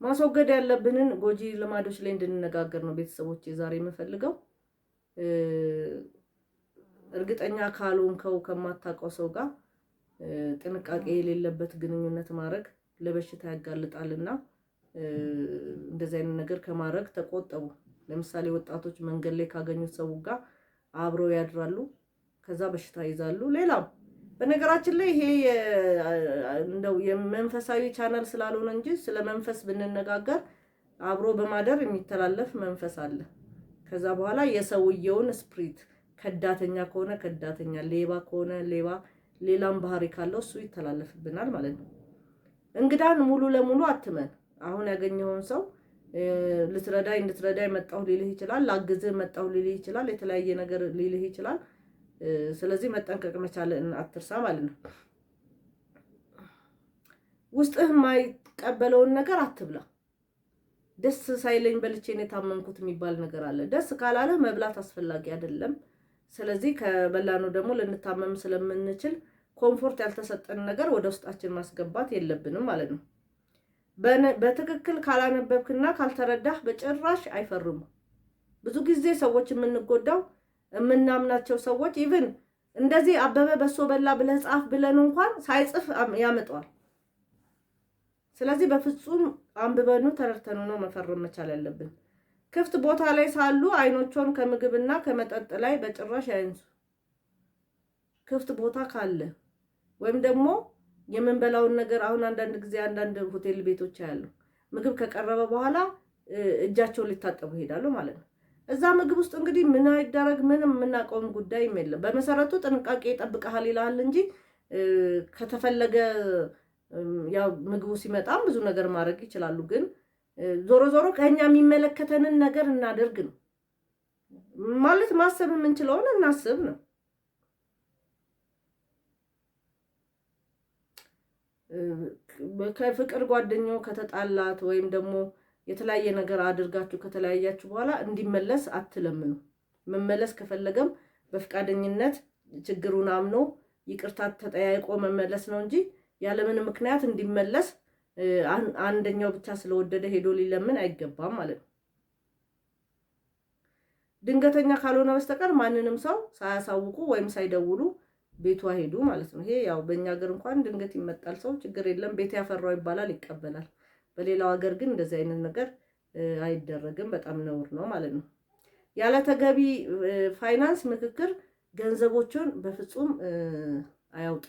ማስወገድ ያለብንን ጎጂ ልማዶች ላይ እንድንነጋገር ነው ቤተሰቦቼ ዛሬ የምፈልገው። እርግጠኛ ካልሆንከው ከማታውቀው ሰው ጋር ጥንቃቄ የሌለበት ግንኙነት ማድረግ ለበሽታ ያጋልጣልና እንደዚህ አይነት ነገር ከማድረግ ተቆጠቡ። ለምሳሌ ወጣቶች መንገድ ላይ ካገኙት ሰው ጋር አብረው ያድራሉ፣ ከዛ በሽታ ይዛሉ። ሌላው በነገራችን ላይ ይሄ እንደው የመንፈሳዊ ቻናል ስላልሆነ እንጂ ስለ መንፈስ ብንነጋገር አብሮ በማደር የሚተላለፍ መንፈስ አለ። ከዛ በኋላ የሰውየውን ስፕሪት ከዳተኛ ከሆነ ከዳተኛ፣ ሌባ ከሆነ ሌባ፣ ሌላም ባህሪ ካለው እሱ ይተላለፍብናል ማለት ነው። እንግዳን ሙሉ ለሙሉ አትመን። አሁን ያገኘውን ሰው ልትረዳይ መጣሁ ሊልህ ይችላል፣ ላግዝህ መጣሁ ሊልህ ይችላል፣ የተለያየ ነገር ሊልህ ይችላል። ስለዚህ መጠንቀቅ መቻልን አትርሳ ማለት ነው። ውስጥህ የማይቀበለውን ነገር አትብላ። ደስ ሳይለኝ በልቼ ነው የታመንኩት የሚባል ነገር አለ። ደስ ካላለ መብላት አስፈላጊ አይደለም። ስለዚህ ከበላኑ ደግሞ ልንታመም ስለምንችል ኮምፎርት ያልተሰጠን ነገር ወደ ውስጣችን ማስገባት የለብንም ማለት ነው። በትክክል ካላነበብክና ካልተረዳህ በጭራሽ አይፈርሙ። ብዙ ጊዜ ሰዎች የምንጎዳው የምናምናቸው ሰዎች ኢቭን እንደዚህ አበበ በሶ በላ ብለህ ጻፍ ብለን እንኳን ሳይጽፍ ያመጣዋል። ስለዚህ በፍጹም አንብበኑ ተረድተኑ ነው መፈረም መቻል ያለብን። ክፍት ቦታ ላይ ሳሉ አይኖቹን ከምግብና ከመጠጥ ላይ በጭራሽ ያንሱ። ክፍት ቦታ ካለ ወይም ደግሞ የምንበላውን ነገር አሁን አንዳንድ ጊዜ አንዳንድ ሆቴል ቤቶች ያሉ ምግብ ከቀረበ በኋላ እጃቸውን ሊታጠቡ ይሄዳሉ ማለት ነው። እዛ ምግብ ውስጥ እንግዲህ ምን አይደረግ ምንም የምናውቀውም ጉዳይ የለም። በመሰረቱ ጥንቃቄ ይጠብቀሃል ይላል እንጂ ከተፈለገ ያው ምግቡ ሲመጣም ብዙ ነገር ማድረግ ይችላሉ። ግን ዞሮ ዞሮ ከኛ የሚመለከተንን ነገር እናደርግ ነው ማለት። ማሰብ የምንችለውን እናስብ ነው። ከፍቅር ጓደኛው ከተጣላት ወይም ደግሞ የተለያየ ነገር አድርጋችሁ ከተለያያችሁ በኋላ እንዲመለስ አትለምኑ። መመለስ ከፈለገም በፍቃደኝነት ችግሩን አምኖ ይቅርታ ተጠያይቆ መመለስ ነው እንጂ ያለምን ምክንያት እንዲመለስ አንደኛው ብቻ ስለወደደ ሄዶ ሊለምን አይገባም ማለት ነው። ድንገተኛ ካልሆነ በስተቀር ማንንም ሰው ሳያሳውቁ ወይም ሳይደውሉ ቤቱ ሄዱ ማለት ነው። ይሄ ያው በእኛ ሀገር እንኳን ድንገት ይመጣል ሰው ችግር የለም ቤት ያፈራው ይባላል ይቀበላል። በሌላው ሀገር ግን እንደዚህ አይነት ነገር አይደረግም፣ በጣም ነውር ነው ማለት ነው። ያለ ተገቢ ፋይናንስ ምክክር ገንዘቦችን በፍጹም አያውጡ።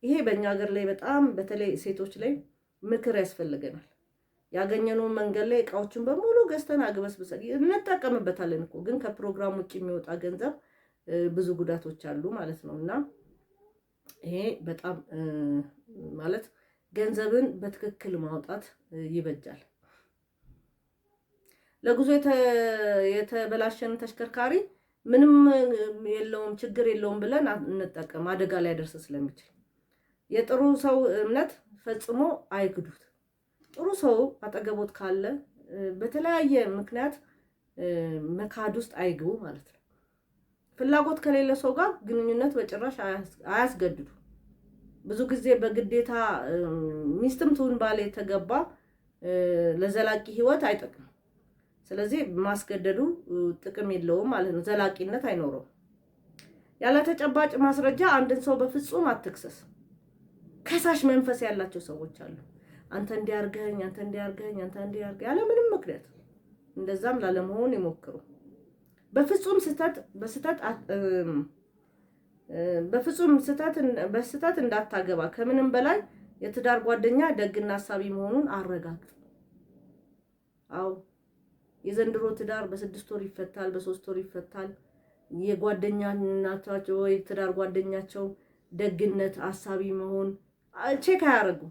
ይሄ በእኛ ሀገር ላይ በጣም በተለይ ሴቶች ላይ ምክር ያስፈልገናል። ያገኘነው መንገድ ላይ እቃዎችን በሙሉ ገዝተን አግበስብሰን እንጠቀምበታለን እኮ ግን ከፕሮግራም ውጭ የሚወጣ ገንዘብ ብዙ ጉዳቶች አሉ ማለት ነው። እና ይሄ በጣም ማለት ገንዘብን በትክክል ማውጣት ይበጃል። ለጉዞ የተበላሸን ተሽከርካሪ ምንም የለውም ችግር የለውም ብለን እንጠቀም፣ አደጋ ላይ ያደርስ ስለሚችል የጥሩ ሰው እምነት ፈጽሞ አይግዱት። ጥሩ ሰው አጠገቦት ካለ በተለያየ ምክንያት መካድ ውስጥ አይግቡ ማለት ነው። ፍላጎት ከሌለ ሰው ጋር ግንኙነት በጭራሽ አያስገድዱ። ብዙ ጊዜ በግዴታ ሚስትም ትሁን ባል የተገባ ለዘላቂ ህይወት አይጠቅም። ስለዚህ ማስገደዱ ጥቅም የለውም ማለት ነው፣ ዘላቂነት አይኖረውም። ያለ ተጨባጭ ማስረጃ አንድን ሰው በፍጹም አትክሰስ። ከሳሽ መንፈስ ያላቸው ሰዎች አሉ። አንተ እንዲያርገኝ፣ አንተ እንዲያርገኝ፣ አንተ እንዲያርገኝ ያለ ምንም ምክንያት እንደዛም ላለመሆን ይሞክሩ። በስህተት እንዳታገባ። ከምንም በላይ የትዳር ጓደኛ ደግና ሐሳቢ መሆኑን አረጋግጥ። አው የዘንድሮ ትዳር በ6 ወር ይፈታል፣ በ3 ወር ይፈታል። የጓደኛ እናታቸው ወይ ትዳር ጓደኛቸው ደግነት ሐሳቢ መሆን ቼክ አያደርጉ።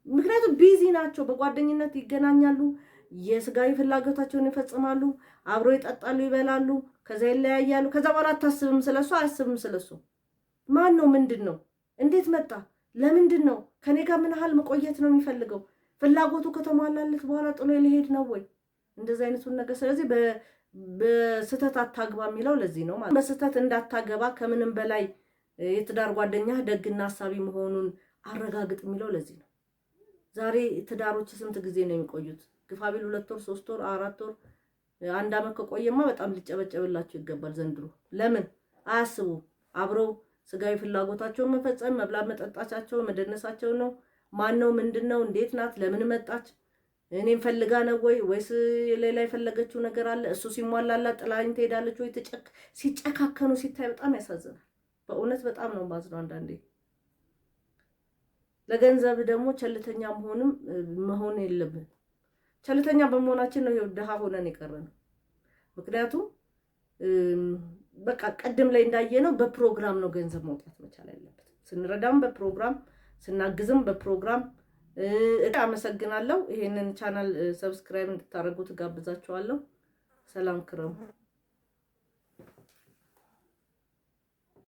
ምክንያቱም ቢዚ ናቸው። በጓደኝነት ይገናኛሉ፣ የስጋዊ ፍላጎታቸውን ይፈጽማሉ፣ አብሮ ይጠጣሉ፣ ይበላሉ፣ ከዛ ይለያያሉ። ከዛ በኋላ አታስብም ስለሱ፣ አያስብም ስለሱ። ማን ነው? ምንድነው? እንዴት መጣ? ለምንድን ነው? ከኔ ጋር ምን ያህል መቆየት ነው የሚፈልገው? ፍላጎቱ ከተሟላለት በኋላ ጥሎ ሊሄድ ነው ወይ? እንደዚህ አይነቱን ነገር። ስለዚህ በስህተት አታግባ የሚለው ለዚህ ነው ማለት። በስህተት እንዳታገባ ከምንም በላይ የትዳር ጓደኛ ደግና ሐሳቢ መሆኑን አረጋግጥ የሚለው ለዚህ ነው። ዛሬ ትዳሮች ስንት ጊዜ ነው የሚቆዩት? ግፋቢል 2 ወር 3 ወር 4 ወር 1 ዓመት ከቆየማ በጣም ሊጨበጨብላቸው ይገባል። ዘንድሮ ለምን አያስቡ? አብረው ስጋዊ ፍላጎታቸውን መፈጸም፣ መብላት መጠጣቻቸው፣ መደነሳቸው ነው። ማን ነው? ምንድነው? እንዴት ናት? ለምን መጣች? እኔን ፈልጋ ነው ወይስ ሌላ የፈለገችው ነገር አለ? እሱ ሲሟላላት ጥላኝ ትሄዳለች ወይ? ሲጨካከኑ ሲታይ በጣም ያሳዝናል። በእውነት በጣም ነው ማዝነው አንዳንዴ። ለገንዘብ ደግሞ ቸልተኛ መሆን የለብን። ቸልተኛ በመሆናችን ነው ድሃ ሆነን የቀረነው። ምክንያቱም በቃ ቀደም ላይ እንዳየነው በፕሮግራም ነው ገንዘብ መውጣት መቻል ያለበት። ስንረዳም በፕሮግራም ስናግዝም በፕሮግራም። አመሰግናለሁ። ይሄንን ቻናል ሰብስክራይብ እንድታደርጉት ጋብዛችኋለሁ። ሰላም ክረሙ።